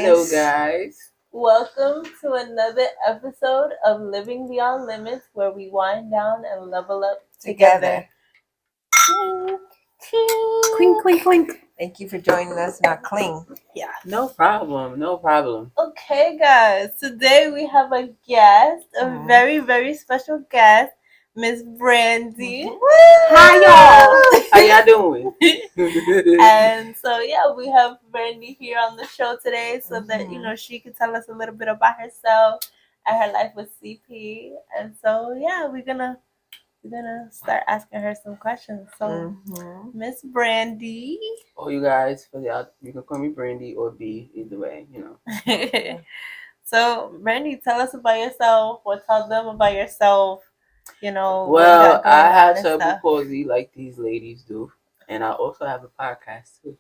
Hello, guys. Welcome to another episode of Living Beyond Limits, where we wind down and level up together. Clink, clink, clink. Thank you for joining us. Now, cling. Yeah. No problem. No problem. Okay, guys. Today we have a guest, a very, very special guest, Miss Brandi. Hi, y'all. How y'all doing? And so, yeah, we have Brandi here on the show today so that, she can tell us a little bit about herself and her life with CP. And so, yeah, we're gonna start asking her some questions. So, Miss Brandi. Oh, you guys, for y'all, you can call me Brandi or B, either way, So, Brandi, tell us about yourself, or tell them about yourself. Well, I have cerebral palsy like these ladies do, and I also have a podcast too.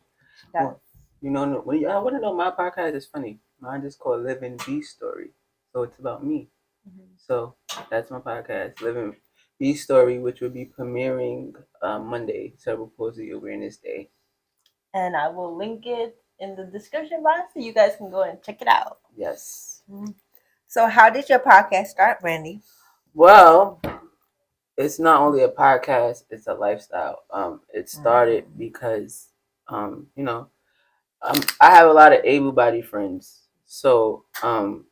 Well, when y'all want to know my podcast, is funny. Mine is called Living B Story, so it's about me. So that's my podcast, Living B Story, which will be premiering Monday, Cerebral Palsy Awareness Day. And I will link it in the description box so you guys can go and check it out. Yes. So, how did your podcast start, Brandi? Well, it's not only a podcast; it's a lifestyle. It started because, I have a lot of able-bodied friends. So, and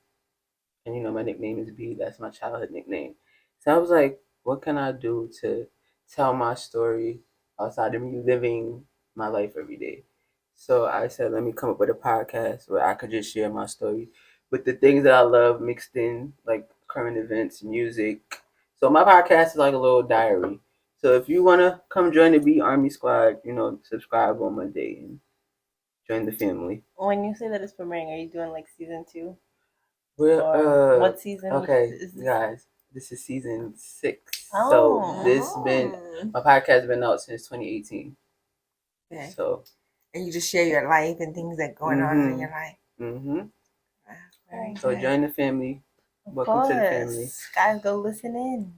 my nickname is B. That's my childhood nickname. So I was like, what can I do to tell my story outside of me living my life every day? So I said, let me come up with a podcast where I could just share my story with the things that I love mixed in, like current events, music. So my podcast is like a little diary. So if you want to come join the B Army Squad, subscribe on Monday and join the family. When you say that it's premiering, are you doing like season 2? We're, what season? Okay, guys, this is season 6. So my podcast has been out since 2018. Okay. So, and you just share your life and things that going on in your life. So join the family. Welcome to the family. Guys, go listen in.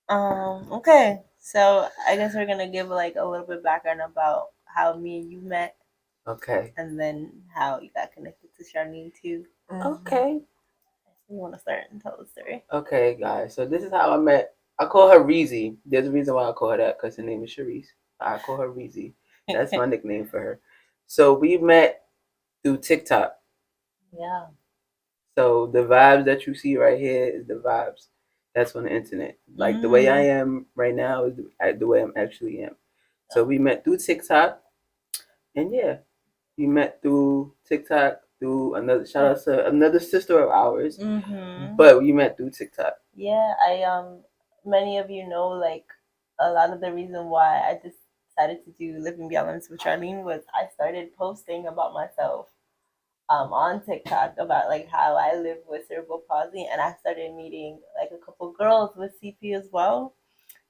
Okay, so I guess we're gonna give like a little bit background about how me and you met. Okay. And then how you got connected to Charlene too. Okay. You want to start and tell the story? Okay, guys. So this is how I met. I call her Reezy. There's a reason why I call her that, because her name is Sharice. I call her Reezy. That's my nickname for her. So we met through TikTok. Yeah. So the vibes that you see right here is the vibes that's on the internet. Like the way I am right now is the way I'm actually am. So we met through TikTok, and yeah, we met through TikTok through another shout out to another sister of ours. But we met through TikTok. Yeah, many of you know, like, a lot of the reason why I just decided to do Living Beyond Limits with Charlene was I started posting about myself on TikTok about like how I live with cerebral palsy, and I started meeting like a couple girls with CP as well,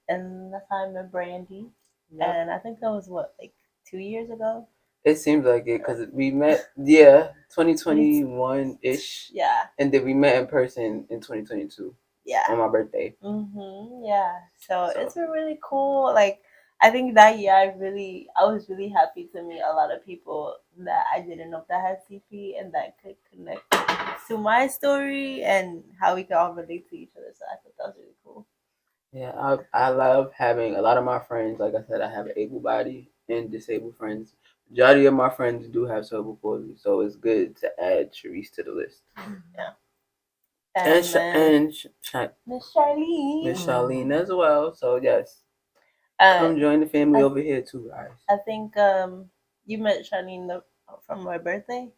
and that's how I met Brandi. Yep. And I think that was like 2 years ago. It seems like it, because we met 2021 ish. Yeah. And then we met in person in 2022. Yeah. On my birthday. Yeah. So it's been really cool. Like, I think that year I was really happy to meet a lot of people that I didn't know that had CP and that could connect to my story and how we could all relate to each other. So I thought that was really cool. Yeah, I love having a lot of my friends. Like I said, I have able-bodied and disabled friends. Majority of my friends do have cerebral palsy, so it's good to add Sharice to the list. Yeah. And Miss Charlene. Miss Charlene as well. So yes, come join the family over here too, guys. I think you met Charlene from my birthday.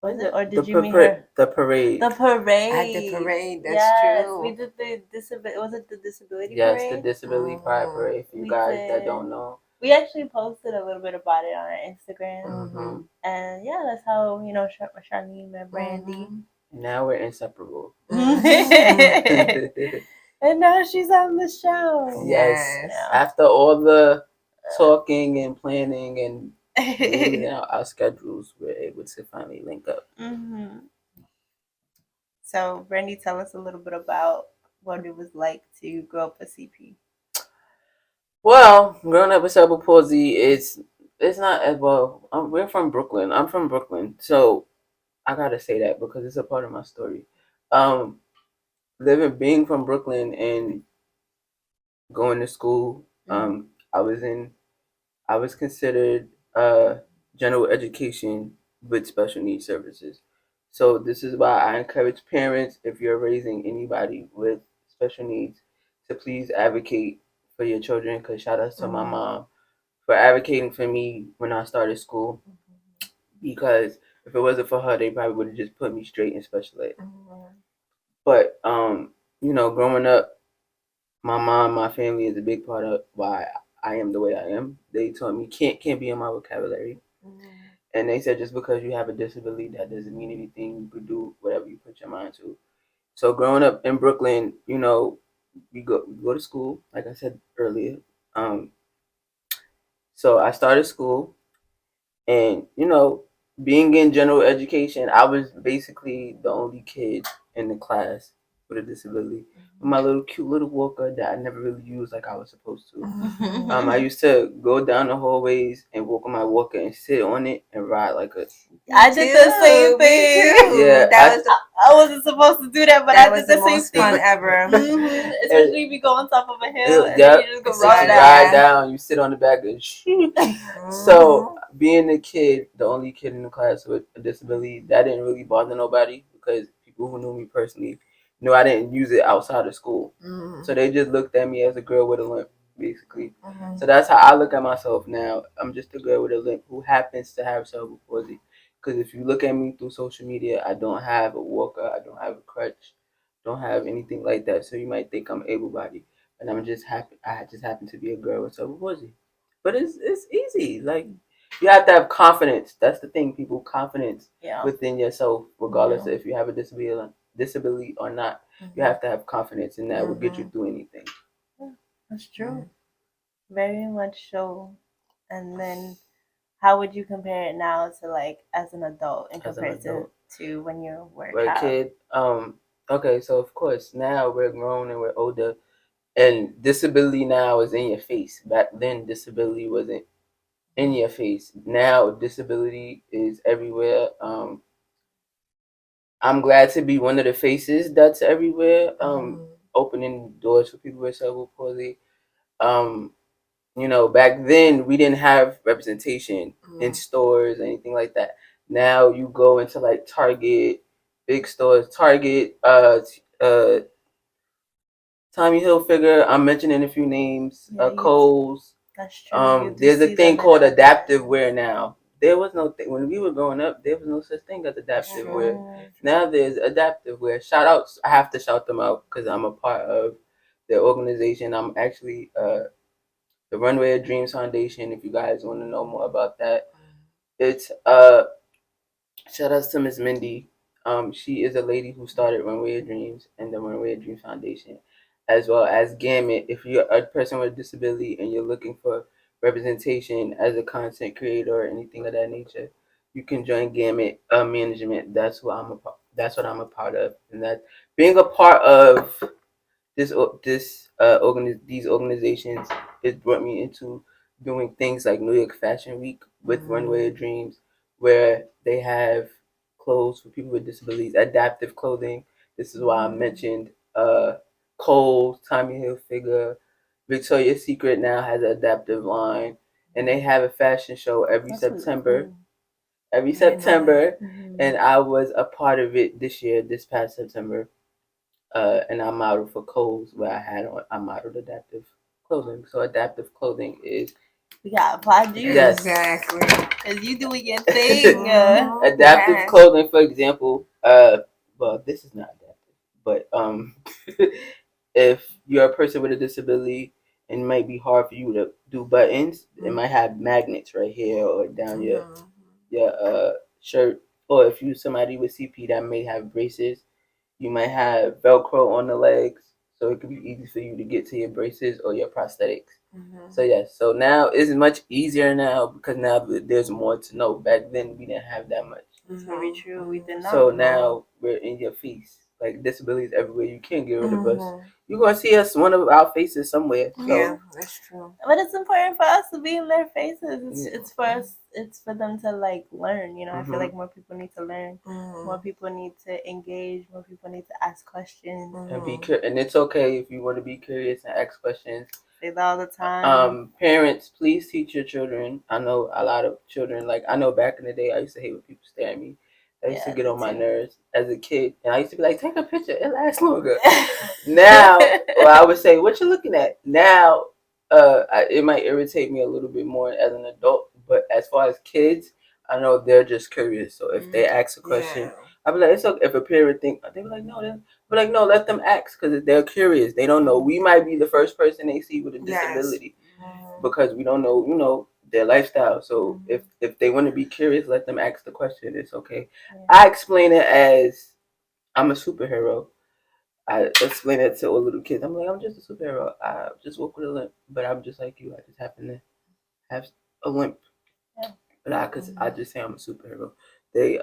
Was it, or did you meet her? The parade. The parade. At the parade, that's true. We did the disability. Was it the disability parade? Yes, the disability pride parade. For you guys that don't know, we actually posted a little bit about it on our Instagram. And yeah, that's how Charlene met Brandi. Now we're inseparable. And now she's on the show. Yes. After all the talking and planning and our schedules, we're able to finally link up. So, Brandi, tell us a little bit about what it was like to grow up with CP. Well, growing up with cerebral palsy, it's It's not as well. We're from Brooklyn. I'm from Brooklyn, so I gotta say that because it's a part of my story. Um, being from Brooklyn and going to school, I was in I was considered general education with special needs services. So this is why I encourage parents, if you're raising anybody with special needs, to please advocate for your children. Because shout out to my mom for advocating for me when I started school. Because if it wasn't for her, they probably would have just put me straight in special ed. But growing up, my mom, my family is a big part of why I am the way I am. They told me can't be in my vocabulary, and they said just because you have a disability, that doesn't mean anything. You could do whatever you put your mind to. So growing up in Brooklyn, we go to school, like I said earlier. So I started school, and being in general education, I was basically the only kid in the class with a disability. My little cute little walker that I never really used like I was supposed to. I used to go down the hallways and walk on my walker and sit on it and ride like a. I did the same thing. Yeah, I wasn't supposed to do that, but I did the same most thing. fun ever. Especially if you go on top of a hill and yeah, then you just go ride down. You sit on the back of. So being a kid, the only kid in the class with a disability, that didn't really bother nobody because people who knew me personally knew I didn't use it outside of school. So they just looked at me as a girl with a limp, basically. So that's how I look at myself now. I'm just a girl with a limp who happens to have cerebral palsy. Because if you look at me through social media, I don't have a walker, I don't have a crutch, don't have anything like that. So you might think I'm able-bodied, and I'm just happy. I just happen to be a girl with cerebral palsy. But it's easy. Like you have to have confidence. That's the thing, people. Confidence within yourself, regardless of if you have a disability or not. You have to have confidence, and that will get you through anything. Yeah, that's true. Very much so. And then, how would you compare it now to like as an adult in comparison to when you were a child? Kid. Okay, so of course now we're grown and we're older, and disability now is in your face. Back then, disability wasn't in your face. Now, disability is everywhere. I'm glad to be one of the faces that's everywhere. Opening doors for people with cerebral palsy. Back then we didn't have representation in stores or anything like that. Now you go into like Target, big stores, Target, Tommy Hilfiger. I'm mentioning a few names. Kohl's. That's true. There's a thing called adaptive wear now. There was no thing when we were growing up. There was no such thing as adaptive wear. Now there's adaptive wear. Shout outs! I have to shout them out because I'm a part of their organization. I'm actually the Runway of Dreams Foundation. If you guys want to know more about that, it's shout outs to Miss Mindy. She is a lady who started Runway of Dreams and the Runway of Dreams Foundation, as well as Gamut. If you're a person with a disability and you're looking for representation as a content creator or anything of that nature, you can join Gamut Management. That's what I'm a part of, and that being a part of these organizations, it brought me into doing things like New York Fashion Week with Runway of Dreams, where they have clothes for people with disabilities, adaptive clothing. This is why I mentioned Kohl's, Tommy Hilfiger, Victoria's Secret now has an adaptive line, and they have a fashion show every September. Every September, and I was a part of it this past September. And I modeled for Kohl's where I modeled adaptive clothing. So adaptive clothing is we got applaud you. Yes. Exactly. Because you doing your thing. Adaptive clothing, for example, well, this is not adaptive, but if you're a person with a disability and it might be hard for you to do buttons, it might have magnets right here or down your shirt, or if you're somebody with CP that may have braces, you might have Velcro on the legs, so it could be easy for you to get to your braces or your prosthetics. So yes, so now it's much easier now because now there's more to know. Back then we didn't have that much. That's very true. We did not. So now we're in your face. like disabilities everywhere. You can't get rid of us. You're gonna see us one of our faces somewhere. So. Yeah, that's true. But it's important for us to be in their faces. It's for us. It's for them to like learn. You know, I feel like more people need to learn. More people need to engage. More people need to ask questions and be and it's okay if you want to be curious and ask questions. Say that all the time. Parents, please teach your children. I know a lot of children. Like I know back in the day, I used to hate when people stare at me. That used to get on my nerves as a kid, and I used to be like, "Take a picture; it lasts longer." Now, well, I would say, "What you looking at?" Now, it might irritate me a little bit more as an adult, but as far as kids, I know they're just curious. So if they ask a question, I'll be like, "It's okay." If a parent think, they be like, "No," but like, no, let them ask because they're curious. They don't know. We might be the first person they see with a disability because we don't know, their lifestyle. So if they want to be curious, let them ask the question. It's okay. I explain it as I'm a superhero. I explain it to all little kids. I'm like, I'm just a superhero. I just walk with a limp, but I'm just like you. I just happen to have a limp. But because I just say I'm a superhero. They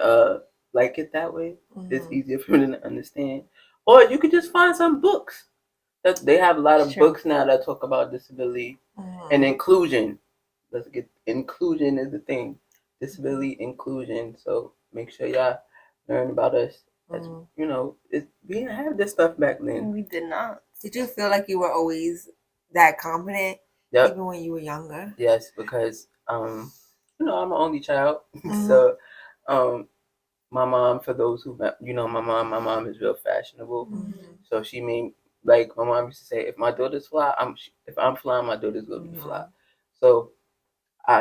like it that way. It's easier for them to understand. Or you could just find some books. They have a lot of books now that talk about disability and inclusion. Let's get inclusion is the thing. Disability inclusion. So make sure y'all learn about us. We didn't have this stuff back then. We did not. Did you feel like you were always that confident, even when you were younger? Yes, because I'm an only child, so my mom, for those who my mom is real fashionable, so she made like my mom used to say, if my daughter's fly, if I'm flying, my daughter's gonna be fly. So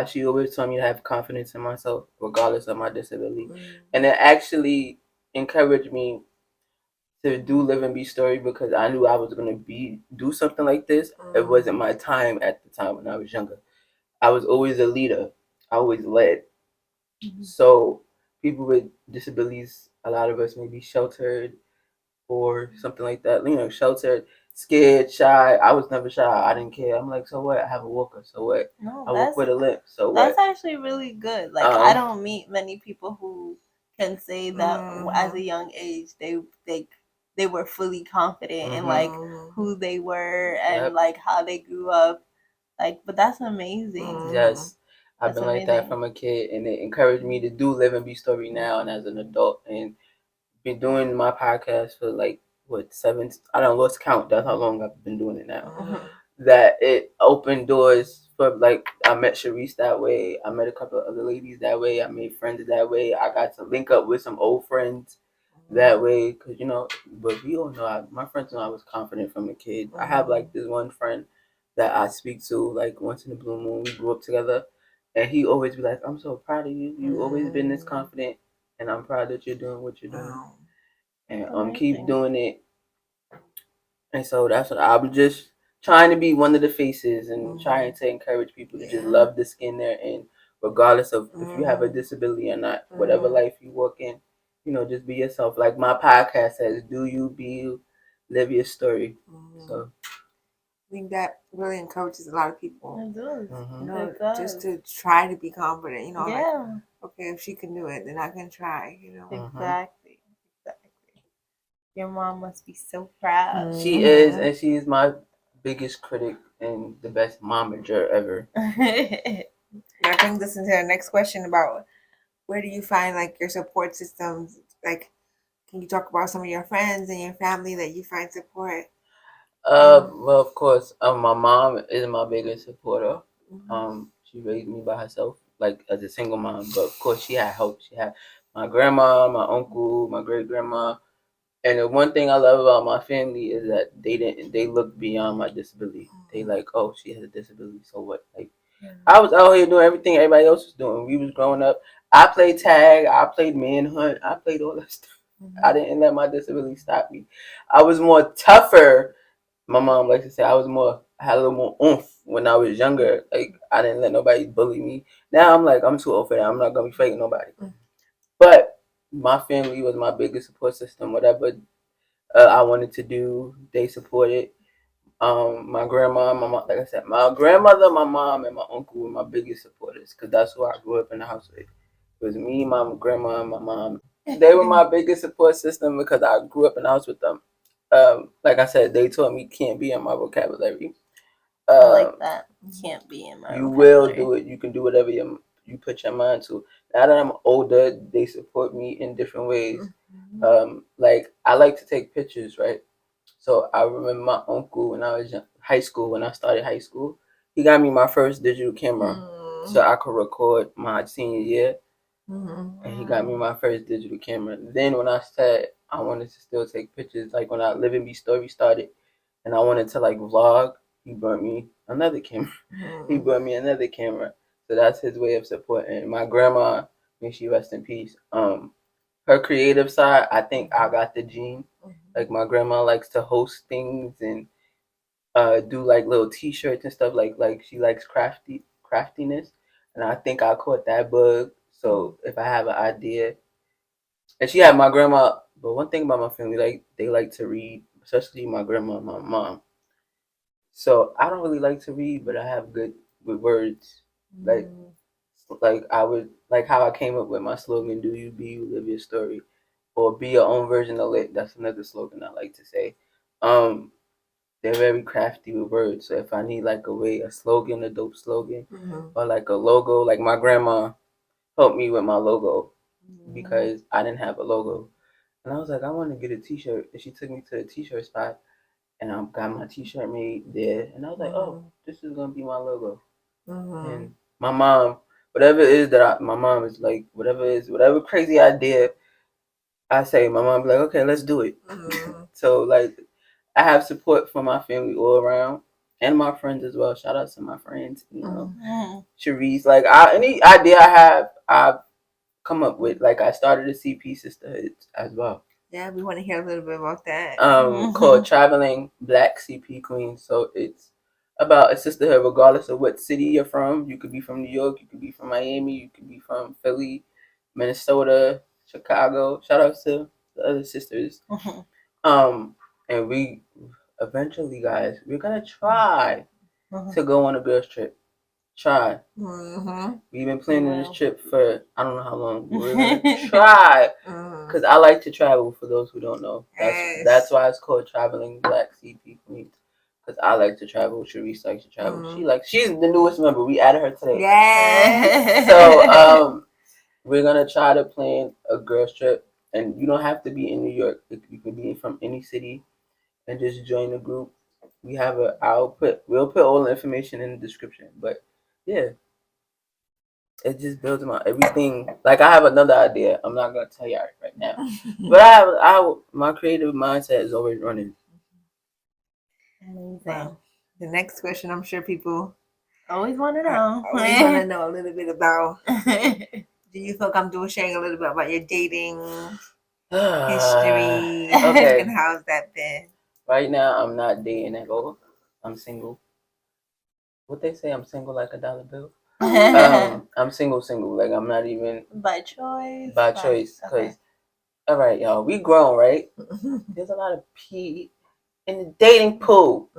she always told me to have confidence in myself, regardless of my disability, and it actually encouraged me to do Live and Be Story because I knew I was gonna do something like this. It wasn't my time at the time when I was younger. I was always a leader. I always led. So people with disabilities, a lot of us may be sheltered or something like that. Sheltered, scared, shy. I was never shy. I didn't care. I'm like, so what? I have a walker. So what? No, I walk with a limp. So what? That's actually really good. Like I don't meet many people who can say that as a young age they were fully confident in like who they were and like how they grew up. Like, but that's amazing. Yes. I've been like that from a kid, and it encouraged me to do Live and Be Story now and as an adult, and been doing my podcast for like seven. I don't lost count. That's how long I've been doing it now. That it opened doors for like I met Sharice that way. I met a couple of other ladies that way. I made friends that way. I got to link up with some old friends that way because But we all know my friends know I was confident from a kid. I have like this one friend that I speak to like once in the blue moon. We grew up together, and he always be like, "I'm so proud of you. You always been this confident, and I'm proud that you're doing what you're doing, and keep doing it." And so that's what I'm just trying to be one of the faces and trying to encourage people to just love the skin they're in, regardless of if you have a disability or not. Whatever life you walk in, just be yourself. Like my podcast says, "Do you be you, live your story." So I think that really encourages a lot of people. It does. It does. Just to try to be confident. Like, okay, if she can do it, then I can try. Exactly. Your mom must be so proud. She is, and she is my biggest critic and the best momager ever. That brings us into the next question about where do you find like your support systems? Like, can you talk about some of your friends and your family that you find support? Well, of course, my mom is my biggest supporter. She raised me by herself, like as a single mom. But of course, she had help. She had my grandma, my uncle, my great grandma. And the one thing I love about my family is that they look beyond my disability. They like, oh, she has a disability, so what? Like, I was out here doing everything everybody else was doing. We was growing up. I played tag. I played manhunt. I played all that stuff. I didn't let my disability stop me. I was more tougher. My mom likes to say I had a little more oomph when I was younger. Like I didn't let nobody bully me. Now I'm like I'm too old for that. I'm not gonna be fighting nobody. But my family was my biggest support system. Whatever I wanted to do, they supported. My grandma, my mom, like I said, my grandmother, my mom, and my uncle were my biggest supporters because that's who I grew up in the house with. It was me, my grandma, and my mom. They were my biggest support system because I grew up in the house with them. Like I said, they taught me can't be in my vocabulary. I like that. Can't be in my You vocabulary. will do it. You can do whatever you put your mind to. Now that I'm older, they support me in different ways. Like I like to take pictures, right? So I remember my uncle when I was in high school, when I started high school, he got me my first digital camera so I could record my senior year. And he got me my first digital camera. Then when I said I wanted to still take pictures, like when I Live and Be Story started, and I wanted to like vlog, he brought me another camera. He brought me another camera. So that's his way of supporting. My grandma, may she rest in peace. Her creative side, I think I got the gene. Like my grandma likes to host things and do like little T-shirts and stuff. Like she likes craftiness, and I think I caught that bug. So if I have an idea, and she had my grandma. But one thing about my family, like they like to read, especially my grandma and my mom. So I don't really like to read, but I have good with words. Like like I would like how I came up with my slogan: "Do you be you, live your story," or "Be your own version of lit." That's another slogan I like to say. Um, they're very crafty with words. So if I need like a slogan, a dope slogan, or like a logo, like my grandma helped me with my logo because I didn't have a logo. And I was like, I want to get a T-shirt, and she took me to a T-shirt spot, and I got my T-shirt made there. And I was like, oh, this is gonna be my logo. And my mom, whatever it is my mom is like, whatever crazy idea I say, my mom be like, okay, let's do it. So like, I have support from my family all around and my friends as well. Shout out to my friends, Cherise. Like any idea I have, I've come up with. Like I started a CP sisterhood as well. Yeah, we want to hear a little bit about that. Called Traveling Black CP Queens. So it's about a sisterhood regardless of what city you're from. You could be from New York, you could be from Miami, you could be from Philly, Minnesota, Chicago. Shout out to the other sisters. And we eventually, guys, we're gonna try to go on a girls trip. Try. We've been planning this trip for I don't know how long. But we're gonna try because I like to travel. For those who don't know, that's why it's called Traveling Black CP Queens. Because I like to travel. Sharice likes to travel. She's the newest member. We added her today. Yes. So we're gonna try to plan a girls trip, and you don't have to be in New York. You can be from any city, and just join the group. We have we'll put all the information in the description. But yeah, it just builds my everything. Like I have another idea. I'm not gonna tell you right now, but my creative mindset is always running. Amazing. Wow. The next question, I'm sure people always want to know. Always want to know a little bit about. Do you feel comfortable sharing a little bit about your dating history? Okay. And how's that been? Right now, I'm not dating at all. I'm single. What they say, I'm single like a dollar bill. I'm single. Like I'm not even by choice. By choice, because all right, y'all, we grown, right? There's a lot of pee in the dating pool,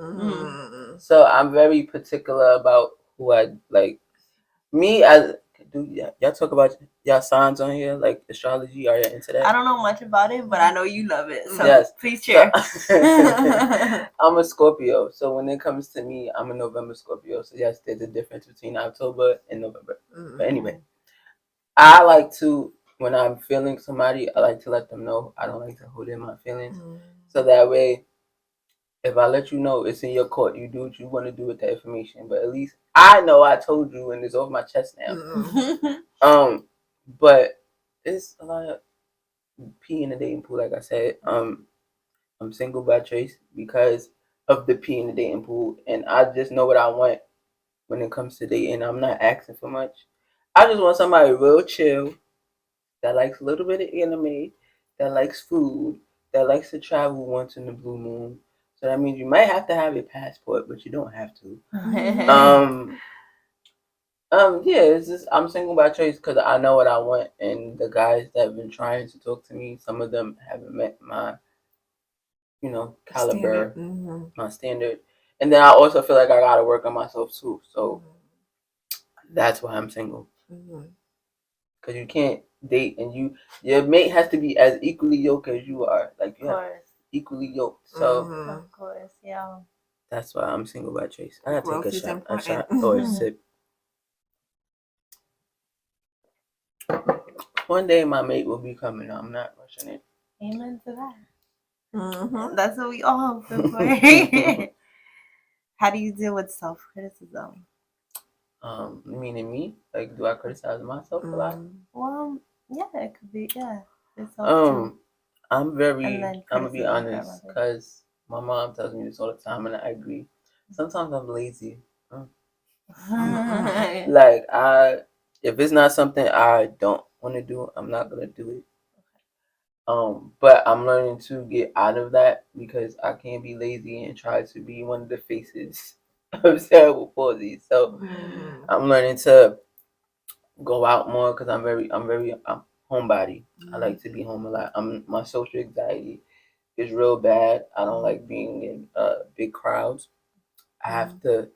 so I'm very particular about who I like. Me as y'all talk about y'all signs on here, like astrology. Are you into that? I don't know much about it, but I know you love it. So yes, please share. So, I'm a Scorpio, so when it comes to me, I'm a November Scorpio. So yes, there's a difference between October and November. But anyway, I like to when I'm feeling somebody, I like to let them know. I don't like to hold in my feelings, so that way, if I let you know it's in your court, you do what you want to do with that information. But at least I know I told you, and it's off my chest now. But it's a lot of pee in the dating pool, like I said. I'm single by choice because of the pee in the dating pool, and I just know what I want when it comes to dating. I'm not asking for much. I just want somebody real chill that likes a little bit of anime, that likes food, that likes to travel once in the blue moon. So that means you might have to have your passport, but you don't have to. Yeah, it's just I'm single by choice because I know what I want, and the guys that have been trying to talk to me, some of them haven't met my, caliber, my standard, and then I also feel like I gotta work on myself too. So that's why I'm single. Because you can't date, and your mate has to be as equally yoked as you are. Like you Of have course. equally yoked. So Of course, yeah. that's why I'm single by choice. I gotta take Growth a is shot, important. or a sip. One day my mate will be coming. I'm not rushing it. Amen to that. Mm-hmm. That's what we all hope for. How do you deal with self-criticism? Meaning me? Like, do I criticize myself a lot? Well, yeah, it could be, yeah. Yourself too. I'm And very. then I'm gonna be criticism from honest, others. cause my mom tells me this all the time, and I agree. Sometimes I'm lazy. Like if it's not something I don't want to do, I'm not gonna do it. But I'm learning to get out of that because I can't be lazy and try to be one of the faces of cerebral palsy. So I'm learning to go out more because I'm homebody. I like to be home a lot. My social anxiety is real bad. I don't like being in big crowds. I have to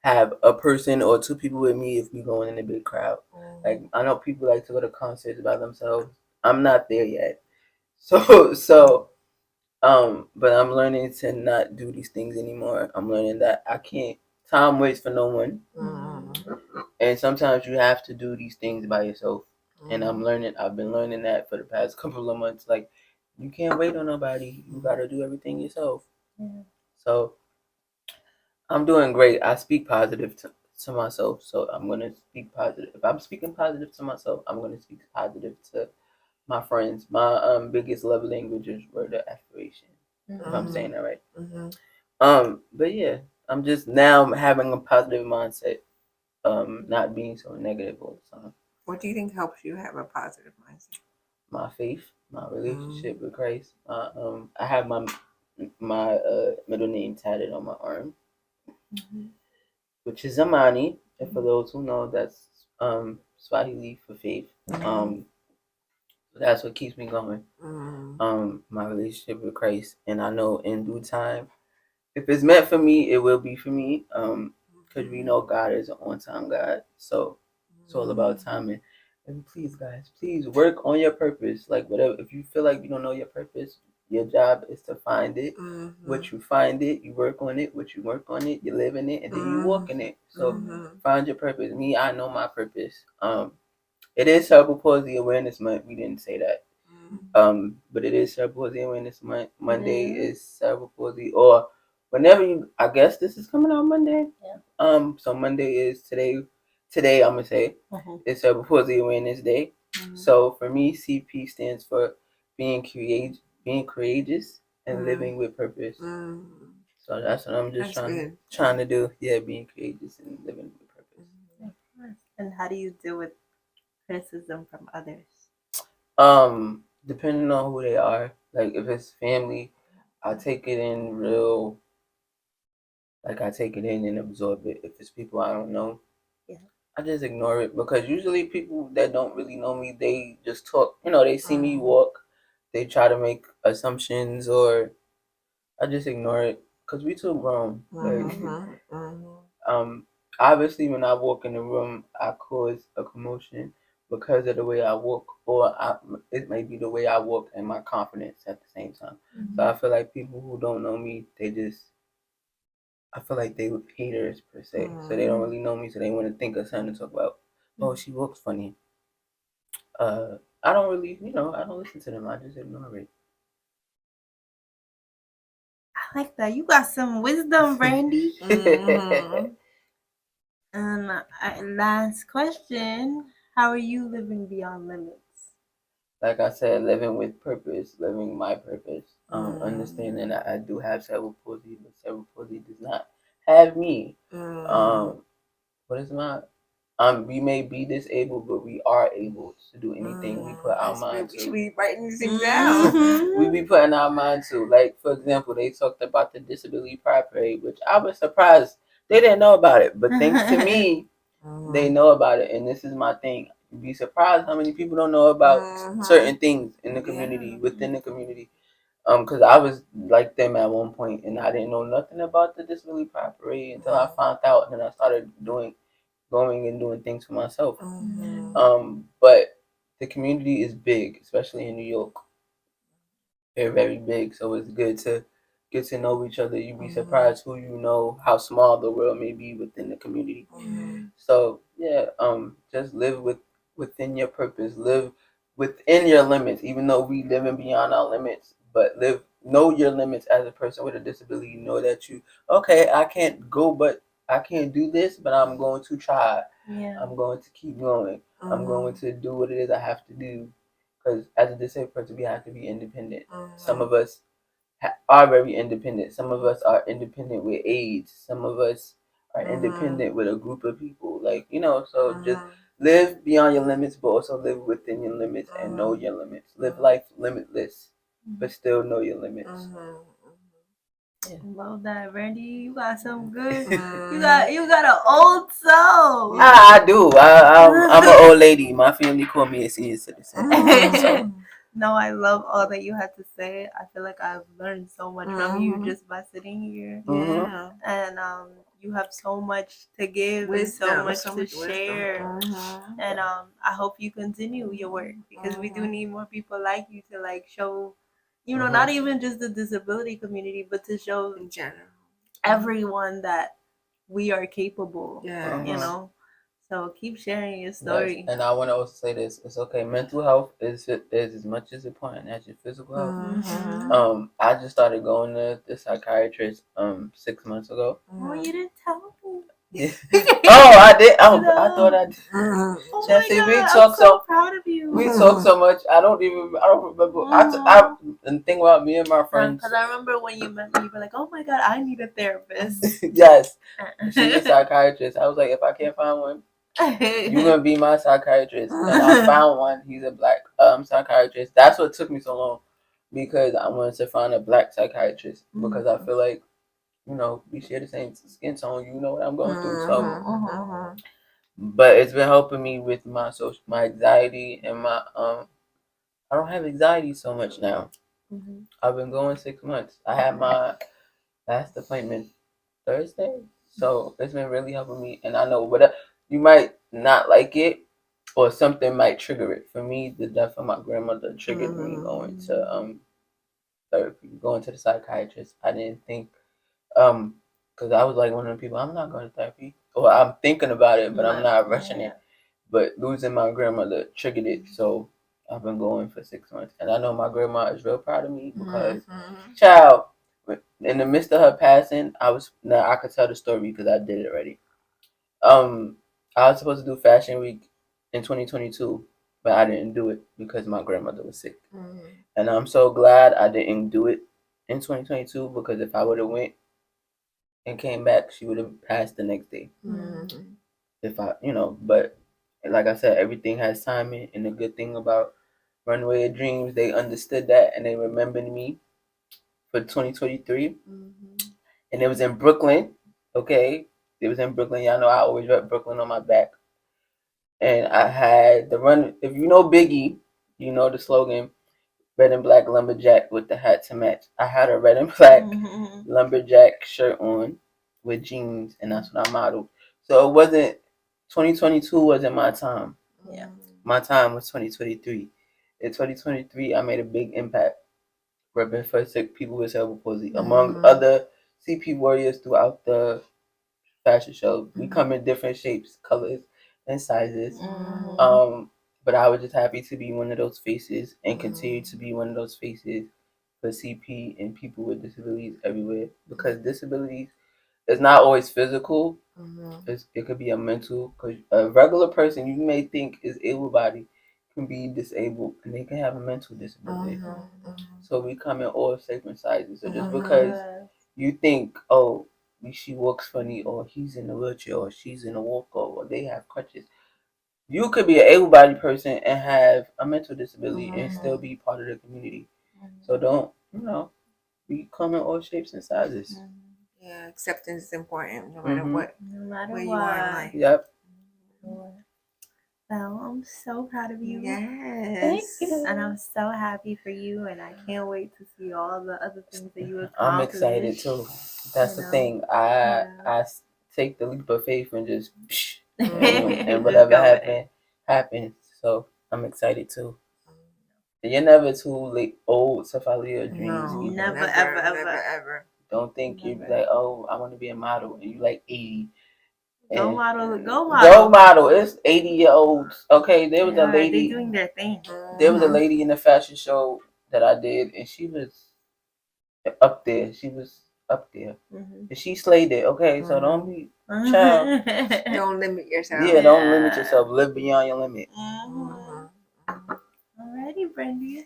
have a person or two people with me if we going in a big crowd. Like I know people like to go to concerts by themselves. I'm not there yet. But I'm learning to not do these things anymore. I'm learning that I can't. Time waits for no one, and sometimes you have to do these things by yourself. And I've been learning that for the past couple of months. Like, you can't wait on nobody. You gotta do everything yourself. So I'm doing great. I speak positive to myself, so I'm gonna speak positive. If I'm speaking positive to myself, I'm gonna speak positive to my friends. My biggest love language is word of affirmation. If I'm saying that right. But yeah, I'm just now having a positive mindset. Not being so negative all the time. What do you think helps you have a positive mindset? My faith, my relationship with Christ. I have my middle name tatted on my arm, which is Amani. And for those who know, that's Swahili for faith. That's what keeps me going. My relationship with Christ, and I know in due time, if it's meant for me, it will be for me. Because we know God is an on-time God, so it's all about timing. And please, guys, please work on your purpose. Like whatever, if you feel like you don't know your purpose, your job is to find it. What you find it, you work on it. What you work on it, you live in it, and then you walk in it. So find your purpose. Me, I know my purpose. It is Cerebral Palsy Awareness Month. We didn't say that. But it is Cerebral Palsy Awareness Month. Monday is Cerebral Palsy, or whenever you. I guess this is coming out Monday. Yeah. So Monday is today. Today I'm gonna say it's Cerebral Palsy Awareness Day. So for me, CP stands for being courageous, and living with purpose. So that's what I'm just trying to do. Yeah, being courageous and living with purpose. And how do you deal with criticism from others? Depending on who they are, like if it's family, I take it in real. Like I take it in and absorb it. If it's people I don't know, I just ignore it because usually people that don't really know me, they just talk. They see me walk, they try to make assumptions, or I just ignore it because we too grown. Obviously, when I walk in the room, I cause a commotion because of the way I walk, or it may be the way I walk and my confidence at the same time. So I feel like people who don't know me, I feel like they haters per se. So they don't really know me, so they want to think of something to talk about. Oh, she walks funny. I don't really, I don't listen to them. I just ignore it. I like that. You got some wisdom, Brandi. And last question: how are you living beyond limits? Like I said, living with purpose, living my purpose. Understanding that I do have cerebral palsy, but cerebral palsy does not have me. What is my? We may be disabled, but we are able to do anything we put our mind to. We should be writing these things down. We be putting our mind to. Like, for example, they talked about the disability pride parade, which I was surprised they didn't know about it. But thanks to me, they know about it. And this is my thing. You'd be surprised how many people don't know about certain things in the community, within the community. Because I was like them at one point, and I didn't know nothing about the disability pride parade until I found out, and then I started going and doing things for myself. But the community is big, especially in New York. They're very big, so it's good to get to know each other. You'd be surprised who you know, how small the world may be within the community. So yeah, just live within your purpose. Live within your limits, even though we living beyond our limits. But know your limits as a person with a disability. Know that I can't go, but I can't do this, but I'm going to try. Yeah. I'm going to keep going. I'm going to do what it is I have to do. Because as a disabled person, we have to be independent. Some of us are very independent. Some of us are independent with age. Some of us are independent with a group of people. So just live beyond your limits, but also live within your limits and know your limits. Live life limitless, but still know your limits. Yeah. Love that, Brandi. You got some good. You got an old soul. I do. I'm an old lady. My family call me a senior citizen. So. No, I love all that you had to say. I feel like I've learned so much from you just by sitting here. Yeah. And you have so much to give and so much to share. And I hope you continue your work because we do need more people like you to show, not even just the disability community, but to show in general everyone that we are capable. Yeah. So keep sharing your story. Yes. And I want to also say this: it's okay. Mental health is as much as important as your physical health. I just started going to the psychiatrist 6 months ago. Oh, you didn't tell me. Oh, I did. Oh, No. I thought I did. Oh Jesse, my God, we I'm talk so proud of you. We talk so much. I don't remember. And the thing about me and my friends. Because I remember when you met me, you were like, "Oh my God, I need a therapist." Yes, she's a psychiatrist. I was like, if I can't find one, you're gonna be my psychiatrist. And I found one. He's a black psychiatrist. That's what took me so long, because I wanted to find a black psychiatrist, because I feel like, we share the same skin tone. You know what I'm going through. So, but it's been helping me with my anxiety and my I don't have anxiety so much now. I've been going 6 months. I had my last appointment Thursday, so it's been really helping me. And I know you might not like it, or something might trigger it. For me, the death of my grandmother triggered me going to therapy, going to the psychiatrist. I didn't think because I was like one of the people, I'm not going to therapy, or I'm thinking about it, but I'm not rushing it. But losing my grandmother triggered it, so I've been going for 6 months, and I know my grandma is real proud of me, because, child, in the midst of her passing, I could tell the story because I did it already. I was supposed to do Fashion Week in 2022, but I didn't do it because my grandmother was sick, and I'm so glad I didn't do it in 2022, because if I would have went and came back, she would have passed the next day. If but like I said, everything has timing, and the good thing about Runway of Dreams, they understood that, and they remembered me for 2023, and it was in Brooklyn. Okay, it was in Brooklyn. Y'all know I always rep Brooklyn on my back, and I had the run. If you know Biggie, you know the slogan, red and black lumberjack with the hat to match. I had a red and black lumberjack shirt on with jeans, and that's what I modeled. So it wasn't 2022 wasn't my time. Yeah. My time was 2023. In 2023, I made a big impact repping for sick people with cerebral palsy, among other CP warriors throughout the fashion show. We come in different shapes, colors, and sizes. But I was just happy to be one of those faces, and continue to be one of those faces for CP and people with disabilities everywhere. Because disabilities is not always physical. It could be a mental. Because a regular person you may think is able-bodied can be disabled, and they can have a mental disability. So we come in all shapes and sizes. So just because you think, oh, she walks funny, or he's in a wheelchair, or she's in a walker, or they have crutches, you could be an able-bodied person and have a mental disability and still be part of the community. So don't, we come in all shapes and sizes. Yeah, acceptance is important no matter what. No matter where what. you are in life. Yep. Well, I'm so proud of you. Yes. Thank you. And I'm so happy for you, and I can't wait to see all the other things that you accomplish. I'm excited too. That's the thing. I take the leap of faith and just and whatever happens. So I'm excited too. You're never too late, old to follow your dreams. No, either. Never, never, ever, never, ever. ever. Don't think you'd be Never. like, oh, I want to be a model, and you like 80. Go And model, go Go model. model. It's 80-year-olds. Okay, there was a Yeah, they lady. doing their thing. There was a lady in the fashion show that I did, and she was up there. She was up there. Mm-hmm. And she slayed it. Okay, so don't be child. Don't limit yourself. Yeah, don't limit yourself. Live beyond your limit. Mm-hmm. Alrighty, Brandi.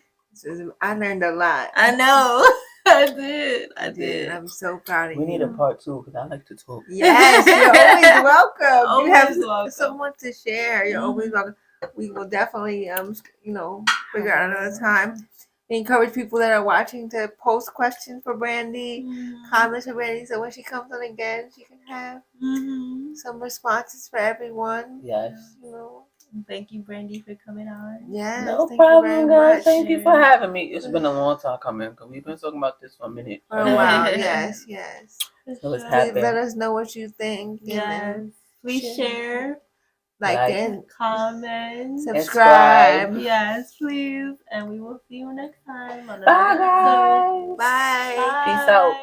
I learned a lot. I know. I did. I'm so proud of you. We need a part 2 because I like to talk. Yes, you're always welcome. Always you have welcome. so much to share. You're always welcome. We will definitely, figure out another time. We encourage people that are watching to post questions for Brandi, comments for Brandi, so when she comes on again, she can have some responses for everyone. Yes. Thank you, Brandi, for coming on. Yes, no thank problem, you very guys. much. Thank you for having me. It's been a long time coming because we've been talking about this for a minute. For a while, yes. So it's Please happening. let us know what you think. Yes. Please share, like and comment, subscribe. Yes, please. And we will see you next time on Bye, another episode. guys. Bye. Peace out.